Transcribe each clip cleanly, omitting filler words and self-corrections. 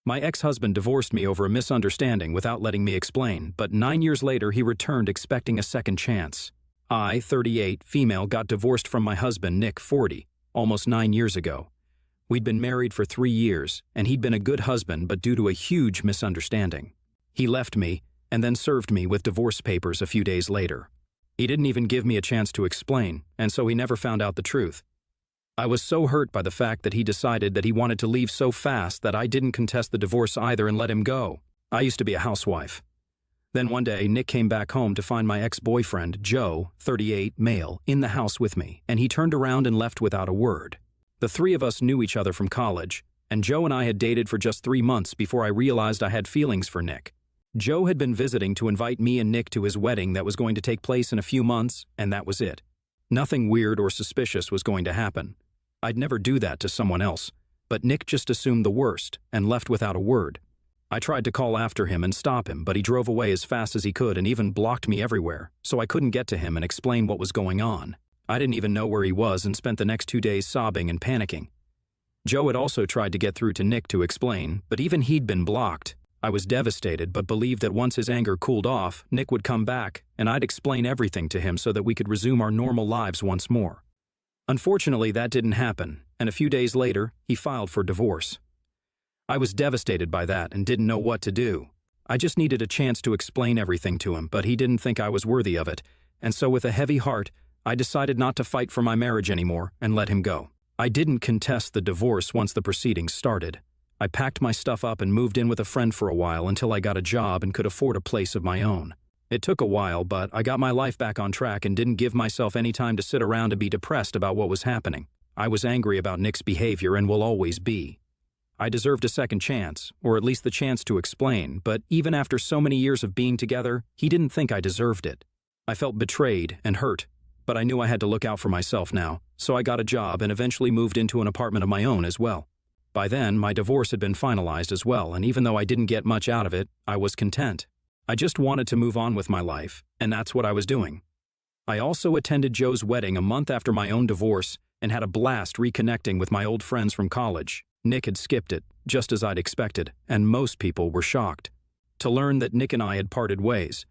My ex-husband divorced me over a misunderstanding without letting me explain, but 9 years later he returned expecting a second chance. I, 38, female, got divorced from my husband, Nick, 40, almost 9 years ago. We'd been married for 3 years, and he'd been a good husband, but due to a huge misunderstanding, he left me and then served me with divorce papers a few days later. He didn't even give me a chance to explain, and so he never found out the truth. I was so hurt by the fact that he decided that he wanted to leave so fast that I didn't contest the divorce either and let him go. I used to be a housewife. Then one day, Nick came back home to find my ex-boyfriend, Joe, 38, male, in the house with me, and he turned around and left without a word. The three of us knew each other from college, and Joe and I had dated for just 3 months before I realized I had feelings for Nick. Joe had been visiting to invite me and Nick to his wedding that was going to take place in a few months, and that was it. Nothing weird or suspicious was going to happen. I'd never do that to someone else, but Nick just assumed the worst and left without a word. I tried to call after him and stop him, but he drove away as fast as he could and even blocked me everywhere, so I couldn't get to him and explain what was going on. I didn't even know where he was and spent the next 2 days sobbing and panicking. Joe had also tried to get through to Nick to explain, but even he'd been blocked. I was devastated, but believed that once his anger cooled off, Nick would come back, and I'd explain everything to him so that we could resume our normal lives once more. Unfortunately, that didn't happen, and a few days later, he filed for divorce. I was devastated by that and didn't know what to do. I just needed a chance to explain everything to him, but he didn't think I was worthy of it, and so with a heavy heart, I decided not to fight for my marriage anymore and let him go. I didn't contest the divorce once the proceedings started. I packed my stuff up and moved in with a friend for a while until I got a job and could afford a place of my own. It took a while, but I got my life back on track and didn't give myself any time to sit around and be depressed about what was happening. I was angry about Nick's behavior and will always be. I deserved a second chance, or at least the chance to explain, but even after so many years of being together, he didn't think I deserved it. I felt betrayed and hurt, but I knew I had to look out for myself now, so I got a job and eventually moved into an apartment of my own as well. By then, my divorce had been finalized as well, and even though I didn't get much out of it, I was content. I just wanted to move on with my life, and that's what I was doing. I also attended Joe's wedding a month after my own divorce and had a blast reconnecting with my old friends from college. Nick had skipped it, just as I'd expected, and most people were shocked to learn that Nick and I had parted ways.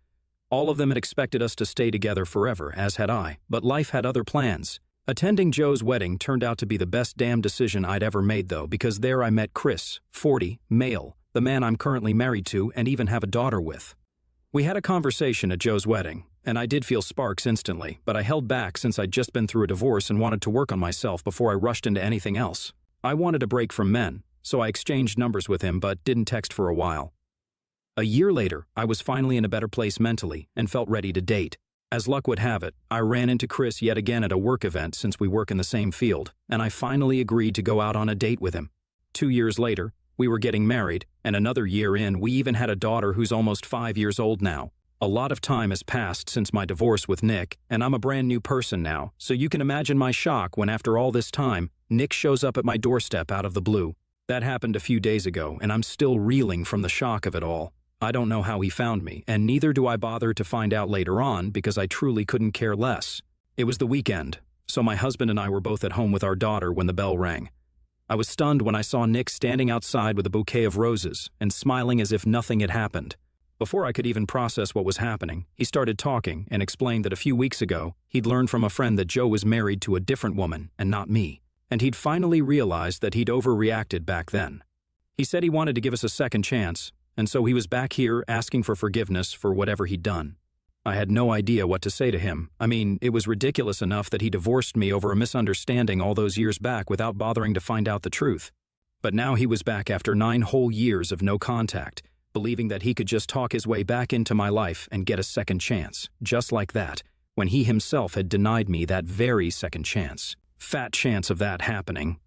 All of them had expected us to stay together forever, as had I, but life had other plans. Attending Joe's wedding turned out to be the best damn decision I'd ever made, though, because there I met Chris, 40, male, the man I'm currently married to and even have a daughter with. We had a conversation at Joe's wedding, and I did feel sparks instantly, but I held back since I'd just been through a divorce and wanted to work on myself before I rushed into anything else. I wanted a break from men, so I exchanged numbers with him but didn't text for a while. A year later, I was finally in a better place mentally and felt ready to date. As luck would have it, I ran into Chris yet again at a work event since we work in the same field, and I finally agreed to go out on a date with him. 2 years later, we were getting married, and another year in, we even had a daughter who's almost 5 years old now. A lot of time has passed since my divorce with Nick, and I'm a brand new person now, so you can imagine my shock when after all this time, Nick shows up at my doorstep out of the blue. That happened a few days ago, and I'm still reeling from the shock of it all. I don't know how he found me, and neither do I bother to find out later on because I truly couldn't care less. It was the weekend, so my husband and I were both at home with our daughter when the bell rang. I was stunned when I saw Nick standing outside with a bouquet of roses and smiling as if nothing had happened. Before I could even process what was happening, he started talking and explained that a few weeks ago, he'd learned from a friend that Joe was married to a different woman and not me, and he'd finally realized that he'd overreacted back then. He said he wanted to give us a second chance, and so he was back here asking for forgiveness for whatever he'd done. I had no idea what to say to him. I mean, it was ridiculous enough that he divorced me over a misunderstanding all those years back without bothering to find out the truth. But now he was back after 9 whole years of no contact, believing that he could just talk his way back into my life and get a second chance, just like that, when he himself had denied me that very second chance. Fat chance of that happening.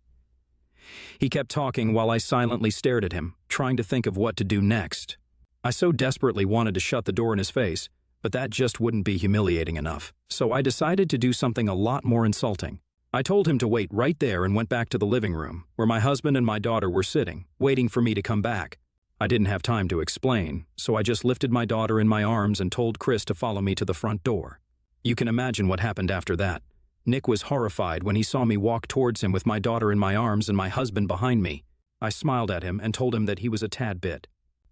He kept talking while I silently stared at him, trying to think of what to do next. I so desperately wanted to shut the door in his face, but that just wouldn't be humiliating enough, so I decided to do something a lot more insulting. I told him to wait right there and went back to the living room, where my husband and my daughter were sitting, waiting for me to come back. I didn't have time to explain, so I just lifted my daughter in my arms and told Chris to follow me to the front door. You can imagine what happened after that. Nick was horrified when he saw me walk towards him with my daughter in my arms and my husband behind me. I smiled at him and told him that he was a tad bit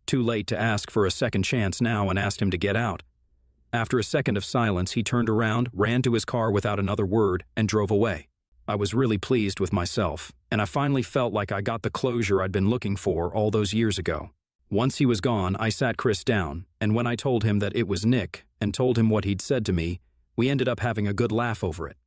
too late to ask for a second chance now and asked him to get out. After a second of silence, he turned around, ran to his car without another word, and drove away. I was really pleased with myself, and I finally felt like I got the closure I'd been looking for all those years ago. Once he was gone, I sat Chris down, and when I told him that it was Nick and told him what he'd said to me, we ended up having a good laugh over it.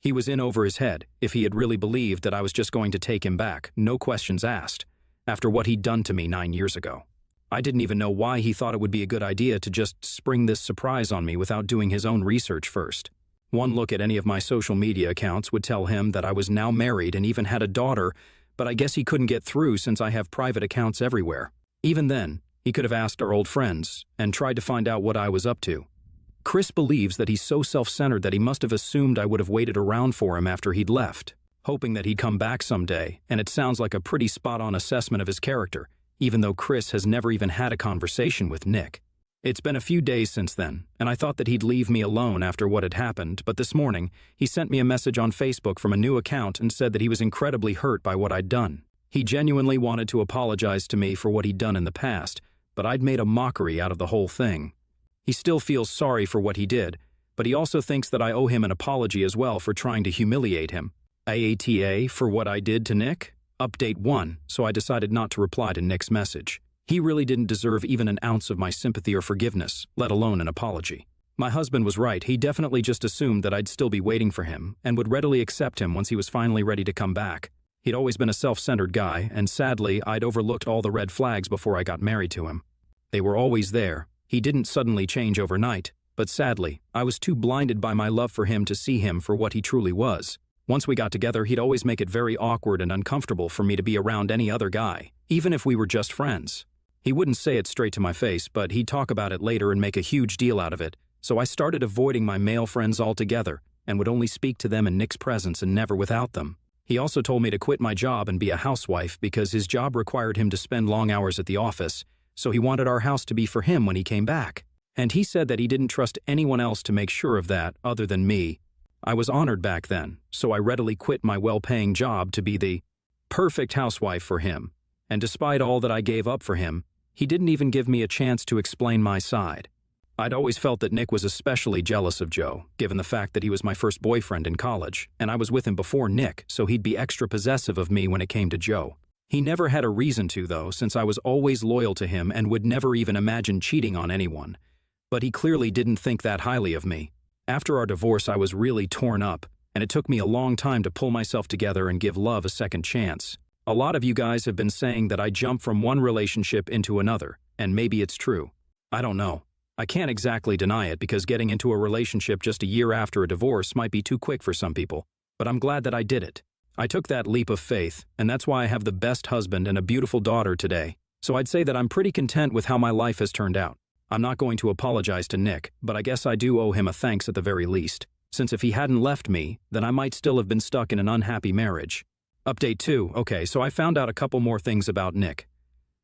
He was in over his head if he had really believed that I was just going to take him back, no questions asked, after what he'd done to me 9 years ago. I didn't even know why he thought it would be a good idea to just spring this surprise on me without doing his own research first. One look at any of my social media accounts would tell him that I was now married and even had a daughter, but I guess he couldn't get through since I have private accounts everywhere. Even then, he could have asked our old friends and tried to find out what I was up to. Chris believes that he's so self-centered that he must have assumed I would have waited around for him after he'd left, hoping that he'd come back someday, and it sounds like a pretty spot-on assessment of his character, even though Chris has never even had a conversation with Nick. It's been a few days since then, and I thought that he'd leave me alone after what had happened, but this morning, he sent me a message on Facebook from a new account and said that he was incredibly hurt by what I'd done. He genuinely wanted to apologize to me for what he'd done in the past, but I'd made a mockery out of the whole thing. He still feels sorry for what he did, but he also thinks that I owe him an apology as well for trying to humiliate him. AATA for what I did to Nick? Update 1, so I decided not to reply to Nick's message. He really didn't deserve even an ounce of my sympathy or forgiveness, let alone an apology. My husband was right, he definitely just assumed that I'd still be waiting for him and would readily accept him once he was finally ready to come back. He'd always been a self-centered guy, and sadly, I'd overlooked all the red flags before I got married to him. They were always there. He didn't suddenly change overnight, but sadly, I was too blinded by my love for him to see him for what he truly was. Once we got together, he'd always make it very awkward and uncomfortable for me to be around any other guy, even if we were just friends. He wouldn't say it straight to my face, but he'd talk about it later and make a huge deal out of it, so I started avoiding my male friends altogether and would only speak to them in Nick's presence and never without them. He also told me to quit my job and be a housewife because his job required him to spend long hours at the office, so he wanted our house to be for him when he came back. And he said that he didn't trust anyone else to make sure of that other than me. I was honored back then, so I readily quit my well-paying job to be the perfect housewife for him. And despite all that I gave up for him, he didn't even give me a chance to explain my side. I'd always felt that Nick was especially jealous of Joe, given the fact that he was my first boyfriend in college, and I was with him before Nick, so he'd be extra possessive of me when it came to Joe. He never had a reason to, though, since I was always loyal to him and would never even imagine cheating on anyone. But he clearly didn't think that highly of me. After our divorce, I was really torn up, and it took me a long time to pull myself together and give love a second chance. A lot of you guys have been saying that I jump from one relationship into another, and maybe it's true. I don't know. I can't exactly deny it because getting into a relationship just a year after a divorce might be too quick for some people, but I'm glad that I did it. I took that leap of faith, and that's why I have the best husband and a beautiful daughter today. So I'd say that I'm pretty content with how my life has turned out. I'm not going to apologize to Nick, but I guess I do owe him a thanks at the very least, since if he hadn't left me, then I might still have been stuck in an unhappy marriage. Update 2. Okay, so I found out a couple more things about Nick.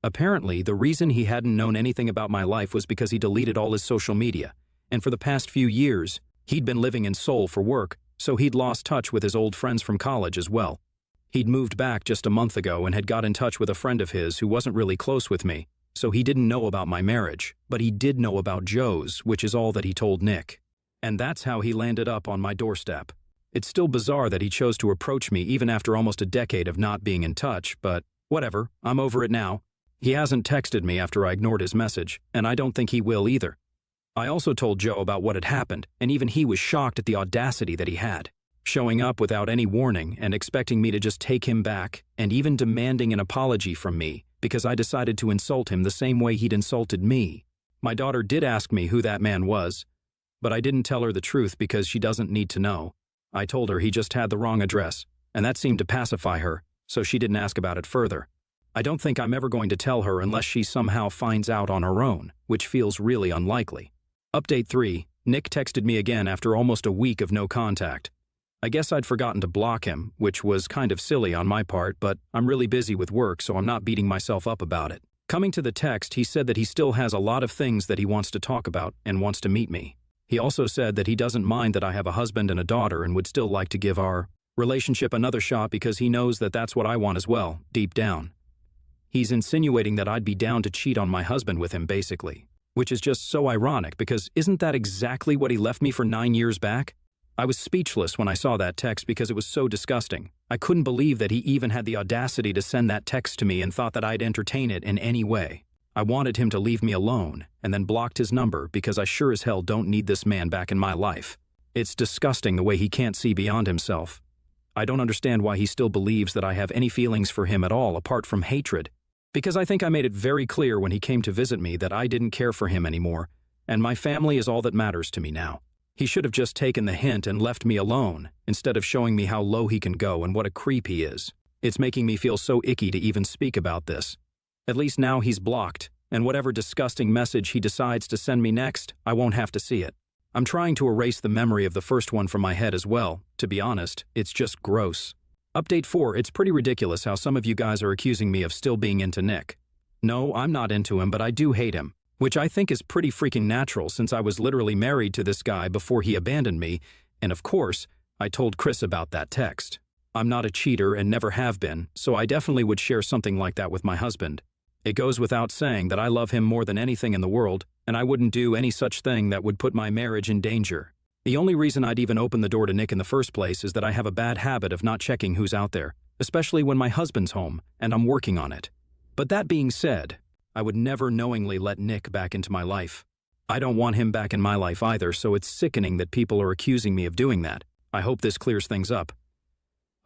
Apparently, the reason he hadn't known anything about my life was because he deleted all his social media, and for the past few years, he'd been living in Seoul for work, so he'd lost touch with his old friends from college as well. He'd moved back just a month ago and had got in touch with a friend of his who wasn't really close with me, so he didn't know about my marriage, but he did know about Joe's, which is all that he told Nick. And that's how he landed up on my doorstep. It's still bizarre that he chose to approach me even after almost a decade of not being in touch, but whatever, I'm over it now. He hasn't texted me after I ignored his message, and I don't think he will either. I also told Joe about what had happened, and even he was shocked at the audacity that he had, showing up without any warning and expecting me to just take him back, and even demanding an apology from me because I decided to insult him the same way he'd insulted me. My daughter did ask me who that man was, but I didn't tell her the truth because she doesn't need to know. I told her he just had the wrong address, and that seemed to pacify her, so she didn't ask about it further. I don't think I'm ever going to tell her unless she somehow finds out on her own, which feels really unlikely. Update 3. Nick texted me again after almost a week of no contact. I guess I'd forgotten to block him, which was kind of silly on my part, but I'm really busy with work, so I'm not beating myself up about it. Coming to the text, he said that he still has a lot of things that he wants to talk about and wants to meet me. He also said that he doesn't mind that I have a husband and a daughter and would still like to give our relationship another shot because he knows that that's what I want as well, deep down. He's insinuating that I'd be down to cheat on my husband with him, basically. Which is just so ironic, because isn't that exactly what he left me for 9 years back? I was speechless when I saw that text because it was so disgusting. I couldn't believe that he even had the audacity to send that text to me and thought that I'd entertain it in any way. I wanted him to leave me alone, and then blocked his number because I sure as hell don't need this man back in my life. It's disgusting the way he can't see beyond himself. I don't understand why he still believes that I have any feelings for him at all apart from hatred. Because I think I made it very clear when he came to visit me that I didn't care for him anymore, and my family is all that matters to me now. He should have just taken the hint and left me alone, instead of showing me how low he can go and what a creep he is. It's making me feel so icky to even speak about this. At least now he's blocked, and whatever disgusting message he decides to send me next, I won't have to see it. I'm trying to erase the memory of the first one from my head as well. To be honest, it's just gross. Update 4, it's pretty ridiculous how some of you guys are accusing me of still being into Nick. No, I'm not into him, but I do hate him. Which I think is pretty freaking natural since I was literally married to this guy before he abandoned me, and of course, I told Chris about that text. I'm not a cheater and never have been, so I definitely would share something like that with my husband. It goes without saying that I love him more than anything in the world, and I wouldn't do any such thing that would put my marriage in danger. The only reason I'd even open the door to Nick in the first place is that I have a bad habit of not checking who's out there, especially when my husband's home, and I'm working on it. But that being said, I would never knowingly let Nick back into my life. I don't want him back in my life either, so it's sickening that people are accusing me of doing that. I hope this clears things up.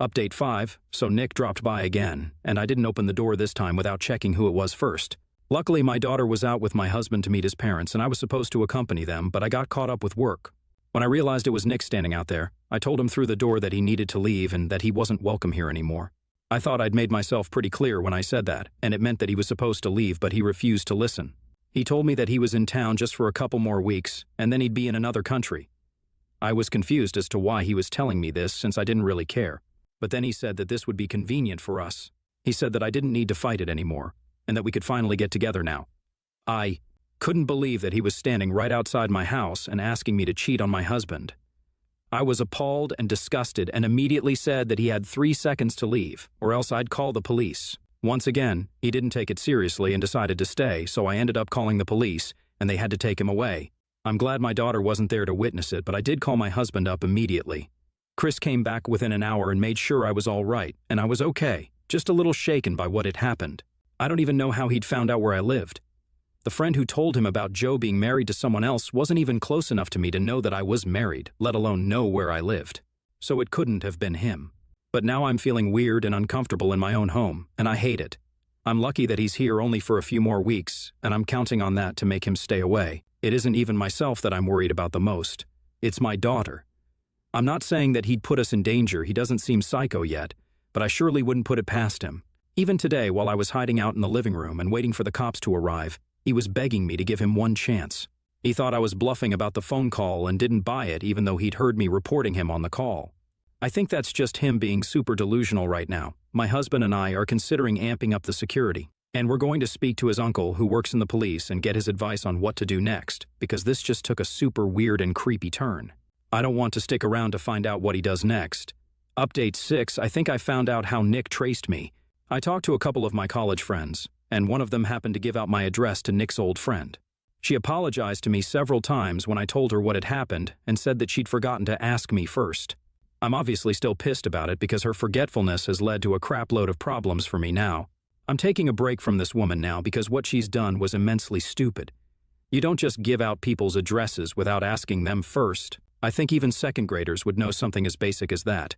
Update 5, so Nick dropped by again, and I didn't open the door this time without checking who it was first. Luckily, my daughter was out with my husband to meet his parents, and I was supposed to accompany them, but I got caught up with work. When I realized it was Nick standing out there, I told him through the door that he needed to leave and that he wasn't welcome here anymore. I thought I'd made myself pretty clear when I said that, and it meant that he was supposed to leave, but he refused to listen. He told me that he was in town just for a couple more weeks, and then he'd be in another country. I was confused as to why he was telling me this since I didn't really care. But then he said that this would be convenient for us. He said that I didn't need to fight it anymore, and that we could finally get together now. I couldn't believe that he was standing right outside my house and asking me to cheat on my husband. I was appalled and disgusted and immediately said that he had 3 seconds to leave, or else I'd call the police. Once again, he didn't take it seriously and decided to stay, so I ended up calling the police, and they had to take him away. I'm glad my daughter wasn't there to witness it, but I did call my husband up immediately. Chris came back within an hour and made sure I was all right, and I was okay, just a little shaken by what had happened. I don't even know how he'd found out where I lived. The friend who told him about Joe being married to someone else wasn't even close enough to me to know that I was married, let alone know where I lived. So it couldn't have been him. But now I'm feeling weird and uncomfortable in my own home, and I hate it. I'm lucky that he's here only for a few more weeks, and I'm counting on that to make him stay away. It isn't even myself that I'm worried about the most. It's my daughter. I'm not saying that he'd put us in danger, he doesn't seem psycho yet, but I surely wouldn't put it past him. Even today, while I was hiding out in the living room and waiting for the cops to arrive, he was begging me to give him one chance. He thought I was bluffing about the phone call and didn't buy it even though he'd heard me reporting him on the call. I think that's just him being super delusional right now. My husband and I are considering amping up the security, and we're going to speak to his uncle who works in the police and get his advice on what to do next, because this just took a super weird and creepy turn. I don't want to stick around to find out what he does next. Update 6, I think I found out how Nick traced me. I talked to a couple of my college friends, and one of them happened to give out my address to Nick's old friend. She apologized to me several times when I told her what had happened and said that she'd forgotten to ask me first. I'm obviously still pissed about it because her forgetfulness has led to a crapload of problems for me now. I'm taking a break from this woman now because what she's done was immensely stupid. You don't just give out people's addresses without asking them first. I think even second graders would know something as basic as that.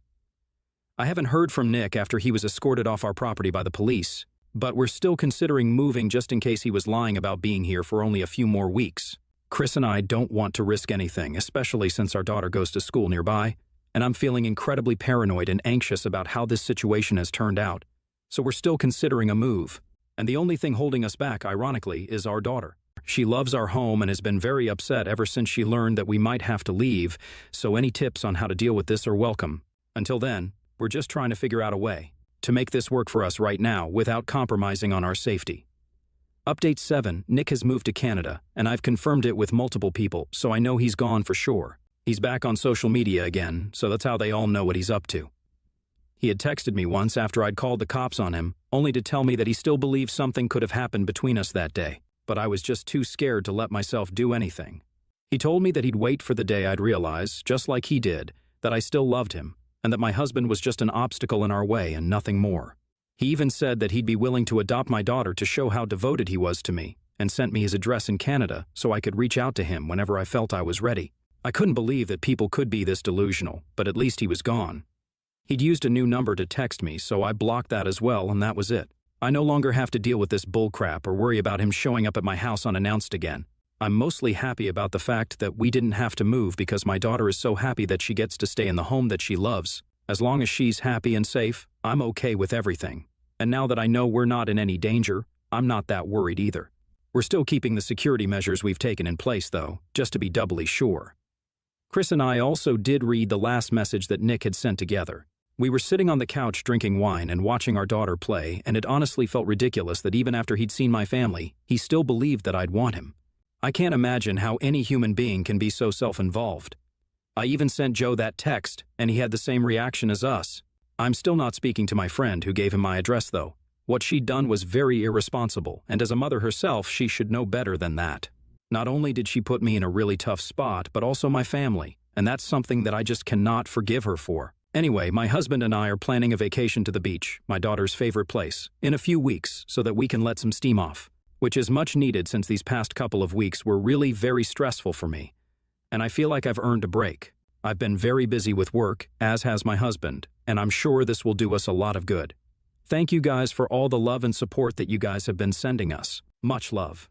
I haven't heard from Nick after he was escorted off our property by the police, but we're still considering moving just in case he was lying about being here for only a few more weeks. Chris and I don't want to risk anything, especially since our daughter goes to school nearby, and I'm feeling incredibly paranoid and anxious about how this situation has turned out. So we're still considering a move, and the only thing holding us back, ironically, is our daughter. She loves our home and has been very upset ever since she learned that we might have to leave, so any tips on how to deal with this are welcome. Until then, we're just trying to figure out a way to make this work for us right now without compromising on our safety. Update 7, Nick has moved to Canada, and I've confirmed it with multiple people, so I know he's gone for sure. He's back on social media again, so that's how they all know what he's up to. He had texted me once after I'd called the cops on him, only to tell me that he still believed something could have happened between us that day, but I was just too scared to let myself do anything. He told me that he'd wait for the day I'd realize, just like he did, that I still loved him, and that my husband was just an obstacle in our way and nothing more. He even said that he'd be willing to adopt my daughter to show how devoted he was to me, and sent me his address in Canada so I could reach out to him whenever I felt I was ready. I couldn't believe that people could be this delusional, but at least he was gone. He'd used a new number to text me, so I blocked that as well, and that was it. I no longer have to deal with this bullcrap or worry about him showing up at my house unannounced again. I'm mostly happy about the fact that we didn't have to move because my daughter is so happy that she gets to stay in the home that she loves. As long as she's happy and safe, I'm okay with everything. And now that I know we're not in any danger, I'm not that worried either. We're still keeping the security measures we've taken in place, though, just to be doubly sure. Chris and I also did read the last message that Nick had sent together. We were sitting on the couch drinking wine and watching our daughter play, and it honestly felt ridiculous that even after he'd seen my family, he still believed that I'd want him. I can't imagine how any human being can be so self-involved. I even sent Joe that text, and he had the same reaction as us. I'm still not speaking to my friend who gave him my address, though. What she'd done was very irresponsible, and as a mother herself, she should know better than that. Not only did she put me in a really tough spot, but also my family, and that's something that I just cannot forgive her for. Anyway, my husband and I are planning a vacation to the beach, my daughter's favorite place, in a few weeks so that we can let some steam off, which is much needed since these past couple of weeks were really very stressful for me. And I feel like I've earned a break. I've been very busy with work, as has my husband, and I'm sure this will do us a lot of good. Thank you guys for all the love and support that you guys have been sending us. Much love.